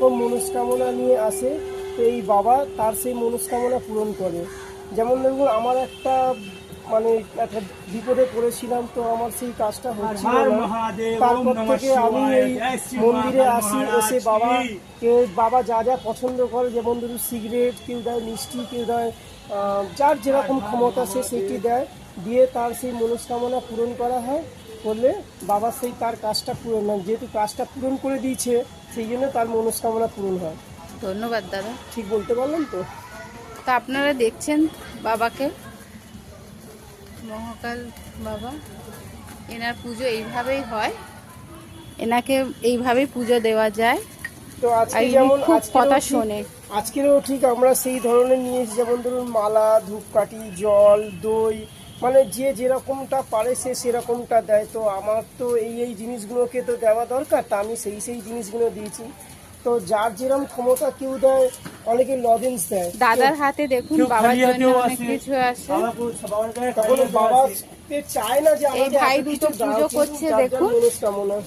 রকম মনস্কামনা নিয়ে আসে, তো এই বাবা তার সেই মনস্কামনা পূরণ করে। যেমন দেখুন, আমার একটা মানে একটা বিপদে পড়েছিলাম, তো আমার সেই কাজটা হচ্ছিল না। তারপর থেকে আমি এই মন্দিরে আসি, এসে বাবা যা যা পছন্দ করে, যেমন ধরুন সিগারেট, কেউ দেয় মিষ্টি, কেউ দেয় যার যেরকম ক্ষমতা সে সেটি দেয়, দিয়ে তার সেই মনস্কামনা পূরণ করা হয়। করলে বাবা সেই তার কাজটা পূরণ হয়, যেহেতু কাজটা পূরণ করে দিয়েছে সেই জন্য তার মনস্কামনা পূরণ হয়। ধন্যবাদ দাদা। ঠিক বলতে পারলাম তো? তা আপনারা দেখছেন বাবাকে, মহাকাল বাবা, এনার পুজো এইভাবেই হয়, এনাকে এইভাবেই পুজো দেওয়া যায়। তো আজকে আর ইনি যেমন খুব কথা শোনে। আজকেরও ঠিক আমরা সেই ধরনের নিয়ে এসেছি, যেমন ধরুন মালা, ধূপকাঠি, জল, দই, মানে যে যেরকমটা পারে সে সেরকমটা দেয়। তো আমার তো এই জিনিসগুলোকে তো দেওয়া দরকার, তা আমি সেই জিনিসগুলো দিয়েছি। তো যার যেরকম ক্ষমতা, কেউ দেয়, অনেকে লজেন্স দেয়। দাদার হাতে দেখুন বাবার জন্য অনেক কিছু আছে। তখন বাবা চায় না যে এই আমাকে ভাই এত দুটো কিছু দাও, পুজো কিন্তু করছে যার যার দেখুন। মনস্কামনা।